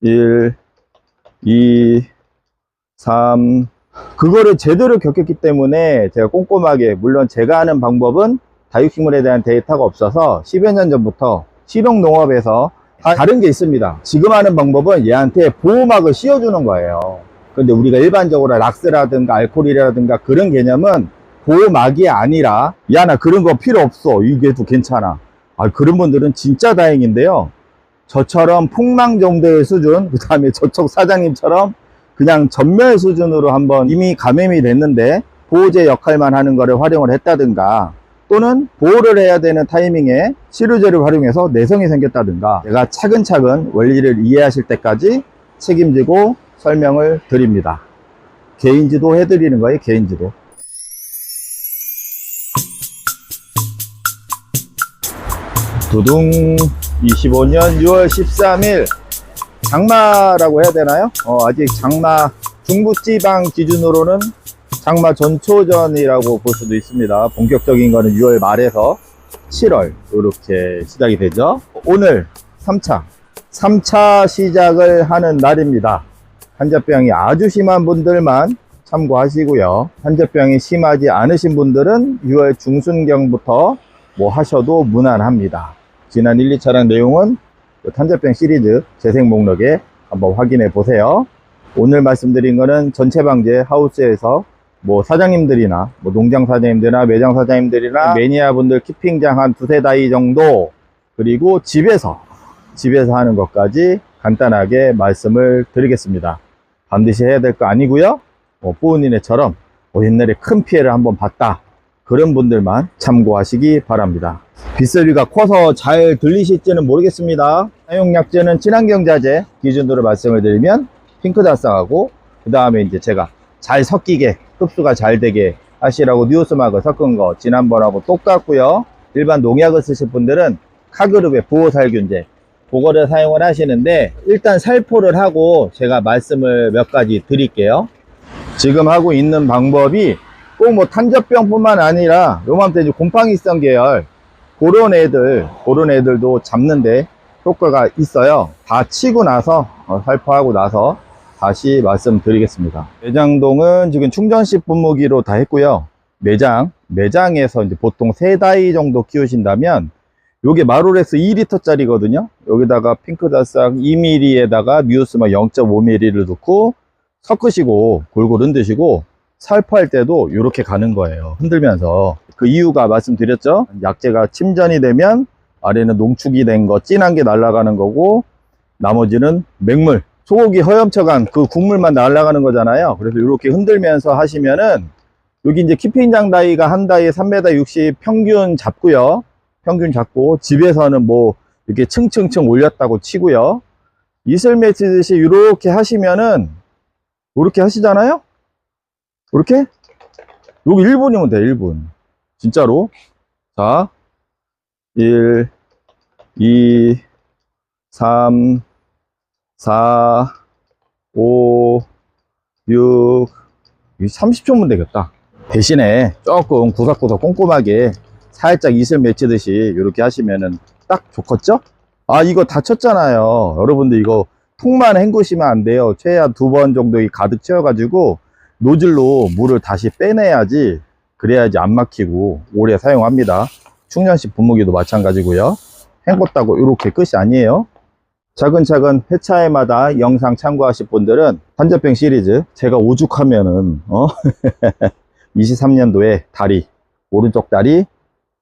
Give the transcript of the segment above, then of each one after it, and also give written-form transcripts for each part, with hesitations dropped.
1, 2, 3. 그거를 제대로 겪었기 때문에 제가 꼼꼼하게, 물론 제가 하는 방법은 다육식물에 대한 데이터가 없어서 10여 년 전부터 실용농업에서 다른 게 있습니다. 지금 하는 방법은 얘한테 보호막을 씌워주는 거예요. 근데 우리가 일반적으로 락스라든가 알코올이라든가 그런 개념은 보호막이 아니라, 야, 나 그런 거 필요 없어, 이게도 괜찮아. 그런 분들은 진짜 다행인데요. 저처럼 폭망 정도의 수준, 그 다음에 저쪽 사장님처럼 그냥 전멸 수준으로 한번 이미 감염이 됐는데 보호제 역할만 하는 거를 활용을 했다든가, 또는 보호를 해야 되는 타이밍에 치료제를 활용해서 내성이 생겼다든가, 제가 차근차근 원리를 이해하실 때까지 책임지고 설명을 드립니다. 개인지도 해드리는 거예요, 개인지도. 두둥, 25년 6월 13일 장마라고 해야 되나요? 아직 장마, 중부지방 기준으로는 장마 전초전이라고 볼 수도 있습니다. 본격적인 거는 6월 말에서 7월 이렇게 시작이 되죠. 오늘 3차 시작을 하는 날입니다. 한자병이 아주 심한 분들만 참고하시고요. 한자병이 심하지 않으신 분들은 6월 중순경부터 뭐 하셔도 무난합니다. 지난 1, 2차랑 내용은 탄저병 시리즈 재생 목록에 한번 확인해 보세요. 오늘 말씀드린 거는 전체 방제 하우스에서 뭐 사장님들이나 뭐 농장 사장님들이나 매장 사장님들이나 매니아 분들 키핑장 한 두세 다이 정도, 그리고 집에서 하는 것까지 간단하게 말씀을 드리겠습니다. 반드시 해야 될 거 아니고요. 뿌은이네처럼 옛날에 큰 피해를 한번 봤다, 그런 분들만 참고하시기 바랍니다. 빗소리가 커서 잘 들리실지는 모르겠습니다. 사용약제는 친환경자재 기준으로 말씀을 드리면 핑크달성하고, 그 다음에 이제 제가 잘 섞이게, 흡수가 잘 되게 하시라고 뉴스막을 섞은 거 지난번하고 똑같고요. 일반 농약을 쓰실 분들은 카그룹의 보호살균제, 그거를 사용을 하시는데, 일단 살포를 하고 제가 말씀을 몇 가지 드릴게요. 지금 하고 있는 방법이 꼭 뭐 탄저병 뿐만 아니라 요맘때 이제 곰팡이성 계열 그런 애들도 잡는데 효과가 있어요. 다 치고 나서 살포하고 나서 다시 말씀드리겠습니다. 매장동은 지금 충전식 분무기로 다 했고요. 매장에서 이제 보통 3다이 정도 키우신다면 요게 마로렉스 2리터 짜리거든요. 여기다가 핑크달싹 2mm에다가 뉴스막 0.5mm를 넣고 섞으시고 골고루 흔드시고 살포할 때도 이렇게 가는 거예요. 흔들면서. 그 이유가 말씀드렸죠. 약재가 침전이 되면 아래는 농축이 된 거, 진한 게 날아가는 거고, 나머지는 맹물, 소고기 허염쳐간 그 국물만 날아가는 거잖아요. 그래서 이렇게 흔들면서 하시면은, 여기 이제 키핑장 다이가 한 다이에 3m 60 평균 잡고요. 평균 잡고, 집에서는 뭐 이렇게 층층층 올렸다고 치고요. 이슬 맺히듯이 이렇게 하시면은, 이렇게 하시잖아요. 이렇게? 여기 1분이면 돼, 1분. 진짜로. 자, 1, 2, 3, 4, 5, 6, 30초면 되겠다. 대신에 조금 구석구석 꼼꼼하게 살짝 이슬 맺히듯이 이렇게 하시면은 딱 좋겠죠? 이거 다 쳤잖아요. 여러분들 이거 통만 헹구시면 안 돼요. 최하 2번 정도 가득 채워가지고 노즐로 물을 다시 빼내야지, 그래야지 안 막히고 오래 사용합니다. 충전식 분무기도 마찬가지고요. 헹궜다고 이렇게 끝이 아니에요. 차근차근 회차에마다 영상 참고하실 분들은 탄저병 시리즈, 제가 오죽하면은 23년도에 다리, 오른쪽 다리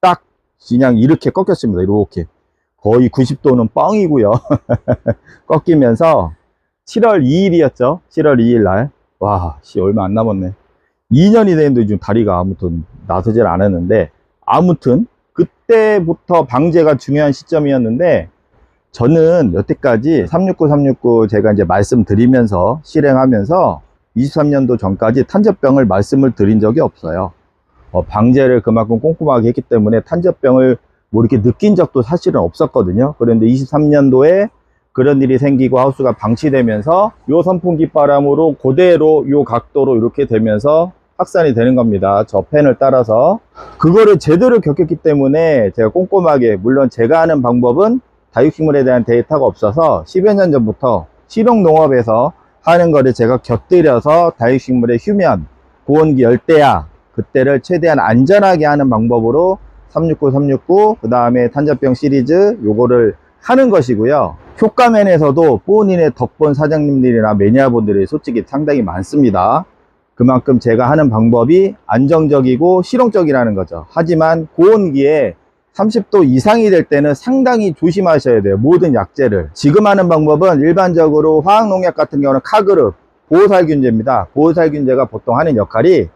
딱 그냥 이렇게 꺾였습니다. 이렇게 거의 90도는 뻥이고요. 꺾이면서 7월 2일이었죠 7월 2일 날. 와, 얼마 안 남았네. 2년이 됐는데 지금 다리가 아무튼 나서질 않았는데, 아무튼 그때부터 방제가 중요한 시점이었는데, 저는 여태까지 369 제가 이제 말씀드리면서 실행하면서 23년도 전까지 탄저병을 말씀을 드린 적이 없어요. 방제를 그만큼 꼼꼼하게 했기 때문에 탄저병을 뭐 이렇게 느낀 적도 사실은 없었거든요. 그런데 23년도에 그런 일이 생기고 하우스가 방치되면서 요 선풍기 바람으로 그대로 요 각도로 이렇게 되면서 확산이 되는 겁니다. 저 펜을 따라서. 그거를 제대로 겪었기 때문에 제가 꼼꼼하게, 물론 제가 하는 방법은 다육식물에 대한 데이터가 없어서 10여 년 전부터 실용농업에서 하는 거를 제가 곁들여서 다육식물의 휴면, 고온기 열대야, 그때를 최대한 안전하게 하는 방법으로 369, 그 다음에 탄저병 시리즈 요거를 하는 것이고요. 효과면에서도 본인의 덕본 사장님들이나 매니아분들이 솔직히 상당히 많습니다. 그만큼 제가 하는 방법이 안정적이고 실용적이라는 거죠. 하지만 고온기에 30도 이상이 될 때는 상당히 조심하셔야 돼요. 모든 약재를. 지금 하는 방법은 일반적으로 화학농약 같은 경우는 카그룹, 보호살균제입니다. 보호살균제가 보통 하는 역할이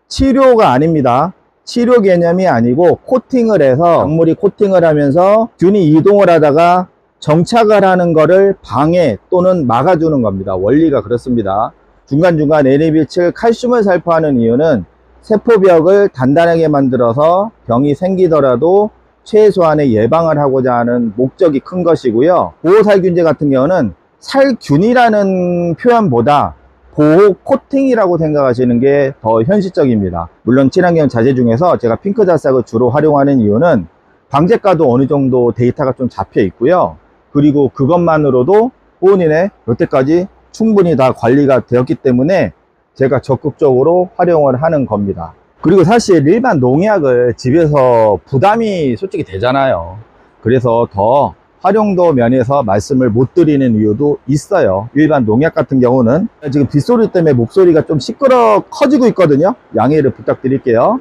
치료가 아닙니다. 치료 개념이 아니고 코팅을 해서 작물이 코팅을 하면서 균이 이동을 하다가 정착을 하는 거를 방해 또는 막아주는 겁니다. 원리가 그렇습니다. 중간중간 NAB7 칼슘을 살포하는 이유는 세포벽을 단단하게 만들어서 병이 생기더라도 최소한의 예방을 하고자 하는 목적이 큰 것이고요. 보호살균제 같은 경우는 살균이라는 표현보다 보호 코팅이라고 생각하시는 게 더 현실적입니다. 물론 친환경 자재 중에서 제가 핑크자싹을 주로 활용하는 이유는 방제가도 어느 정도 데이터가 좀 잡혀 있고요. 그리고 그것만으로도 본인의 여태까지 충분히 다 관리가 되었기 때문에 제가 적극적으로 활용을 하는 겁니다. 그리고 사실 일반 농약을 집에서 부담이 솔직히 되잖아요. 그래서 더 활용도 면에서 말씀을 못 드리는 이유도 있어요. 일반 농약 같은 경우는 지금 빗소리 때문에 목소리가 좀 시끄러 커지고 있거든요. 양해를 부탁드릴게요.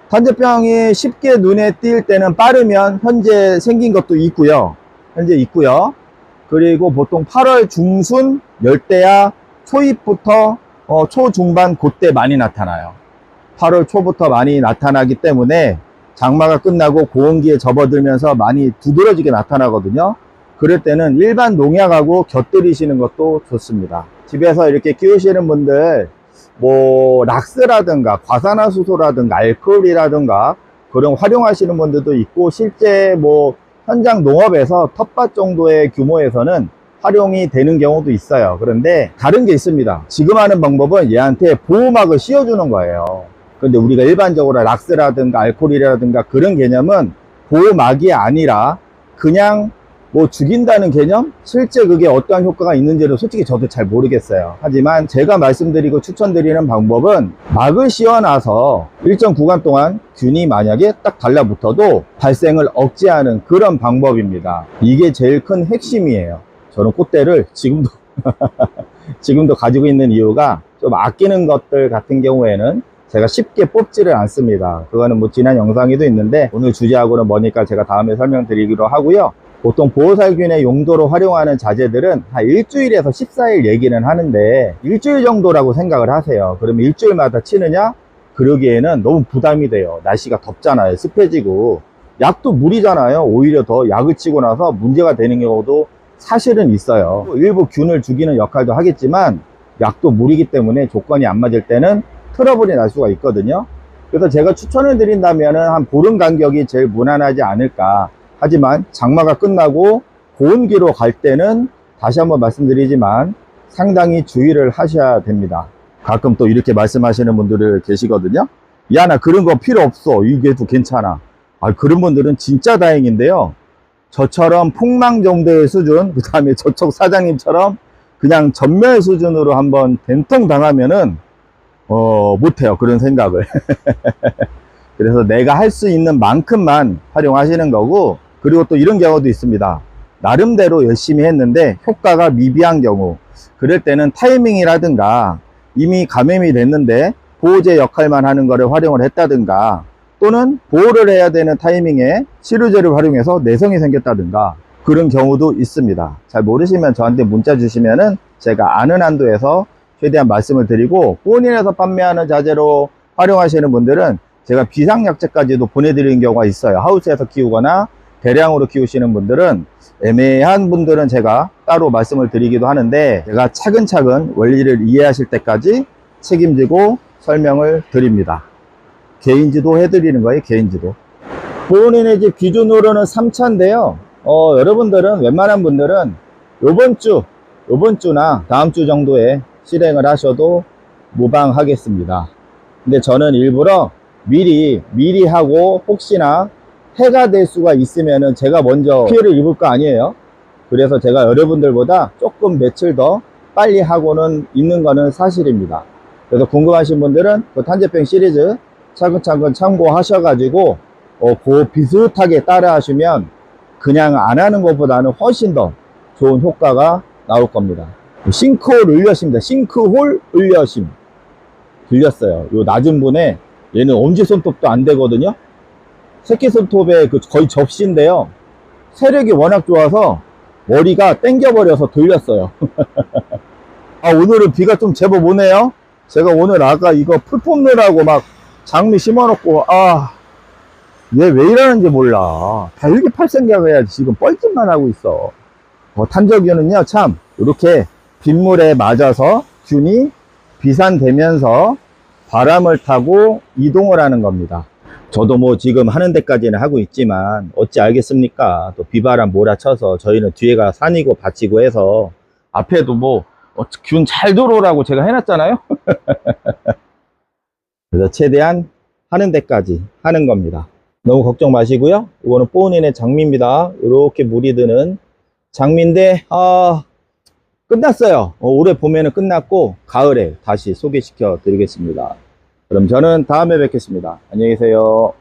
탄저병이 쉽게 눈에 띌 때는 빠르면 현재 생긴 것도 있고요. 그리고 보통 8월 중순 열대야 초입부터 초중반 그때 많이 나타나요. 8월 초부터 많이 나타나기 때문에 장마가 끝나고 고온기에 접어들면서 많이 두드러지게 나타나거든요. 그럴 때는 일반 농약하고 곁들이시는 것도 좋습니다. 집에서 이렇게 키우시는 분들 뭐 락스라든가 과산화수소라든가 알코올이라든가 그런 활용하시는 분들도 있고, 실제 뭐 현장 농업에서 텃밭 정도의 규모에서는 활용이 되는 경우도 있어요. 그런데 다른 게 있습니다. 지금 하는 방법은 얘한테 보호막을 씌워주는 거예요. 근데 우리가 일반적으로 락스라든가 알코올이라든가 그런 개념은 보호막이 아니라 그냥 뭐 죽인다는 개념? 실제 그게 어떠한 효과가 있는지를 솔직히 저도 잘 모르겠어요. 하지만 제가 말씀드리고 추천드리는 방법은 막을 씌워놔서 일정 구간 동안 균이 만약에 딱 달라붙어도 발생을 억제하는 그런 방법입니다. 이게 제일 큰 핵심이에요. 저는 꽃대를 지금도 가지고 있는 이유가 좀 아끼는 것들 같은 경우에는 제가 쉽게 뽑지를 않습니다. 그거는 뭐 지난 영상에도 있는데 오늘 주제하고는 뭐니까 제가 다음에 설명드리기로 하고요. 보통 보호살균의 용도로 활용하는 자재들은 한 일주일에서 14일 얘기는 하는데 일주일 정도라고 생각을 하세요. 그러면 일주일마다 치느냐? 그러기에는 너무 부담이 돼요. 날씨가 덥잖아요. 습해지고. 약도 물이잖아요. 오히려 더 약을 치고 나서 문제가 되는 경우도 사실은 있어요. 일부 균을 죽이는 역할도 하겠지만 약도 물이기 때문에 조건이 안 맞을 때는 트러블이 날 수가 있거든요. 그래서 제가 추천을 드린다면 한 보름 간격이 제일 무난하지 않을까. 하지만 장마가 끝나고 고온기로 갈 때는 다시 한번 말씀드리지만 상당히 주의를 하셔야 됩니다. 가끔 또 이렇게 말씀하시는 분들 계시거든요. 야, 나 그런 거 필요 없어. 이게도 괜찮아. 그런 분들은 진짜 다행인데요. 저처럼 폭망 정도의 수준, 그 다음에 저쪽 사장님처럼 그냥 전멸 수준으로 한번 된통 당하면은 못해요. 그런 생각을. 그래서 내가 할 수 있는 만큼만 활용하시는 거고, 그리고 또 이런 경우도 있습니다. 나름대로 열심히 했는데 효과가 미비한 경우, 그럴 때는 타이밍이라든가 이미 감염이 됐는데 보호제 역할만 하는 거를 활용을 했다든가, 또는 보호를 해야 되는 타이밍에 치료제를 활용해서 내성이 생겼다든가 그런 경우도 있습니다. 잘 모르시면 저한테 문자 주시면은 제가 아는 한도에서 최대한 말씀을 드리고, 본인에서 판매하는 자재로 활용하시는 분들은 제가 비상약재까지도 보내드리는 경우가 있어요. 하우스에서 키우거나 대량으로 키우시는 분들은, 애매한 분들은 제가 따로 말씀을 드리기도 하는데, 제가 차근차근 원리를 이해하실 때까지 책임지고 설명을 드립니다. 개인지도 해드리는 거예요. 개인지도. 본인의 집 기준으로는 3차인데요. 여러분들은 웬만한 분들은 요번 주나 다음 주 정도에 실행을 하셔도 무방하겠습니다. 근데 저는 일부러 미리 하고, 혹시나 해가 될 수가 있으면은 제가 먼저 피해를 입을 거 아니에요. 그래서 제가 여러분들보다 조금 며칠 더 빨리 하고는 있는 거는 사실입니다. 그래서 궁금하신 분들은 그 탄저병 시리즈 차근차근 참고하셔가지고 그 비슷하게 따라 하시면 그냥 안 하는 것보다는 훨씬 더 좋은 효과가 나올 겁니다. 싱크홀 을려심입니다. 싱크홀 을려심. 들렸어요. 요 낮은 분에 얘는 엄지손톱도 안 되거든요. 새끼손톱의 그 거의 접시인데요. 세력이 워낙 좋아서 머리가 땡겨버려서 들렸어요. 아, 오늘은 비가 좀 제법 오네요. 제가 오늘 아까 이거 풀 뽑느라고 막 장미 심어놓고, 얘 왜 이러는지 몰라. 달리기 팔 생각을 해야지. 지금 뻘짓만 하고 있어. 탄저균은요, 참, 이렇게 빗물에 맞아서 균이 비산되면서 바람을 타고 이동을 하는 겁니다. 저도 뭐 지금 하는 데까지는 하고 있지만 어찌 알겠습니까? 또 비바람 몰아쳐서 저희는 뒤에가 산이고 밭이고 해서 앞에도 뭐 균 잘 들어오라고 제가 해놨잖아요. 그래서 최대한 하는 데까지 하는 겁니다. 너무 걱정 마시고요. 이거는 뽀은인의 장미입니다. 이렇게 물이 드는 장미인데 끝났어요. 올해 봄에는 끝났고 가을에 다시 소개시켜 드리겠습니다. 그럼 저는 다음에 뵙겠습니다. 안녕히 계세요.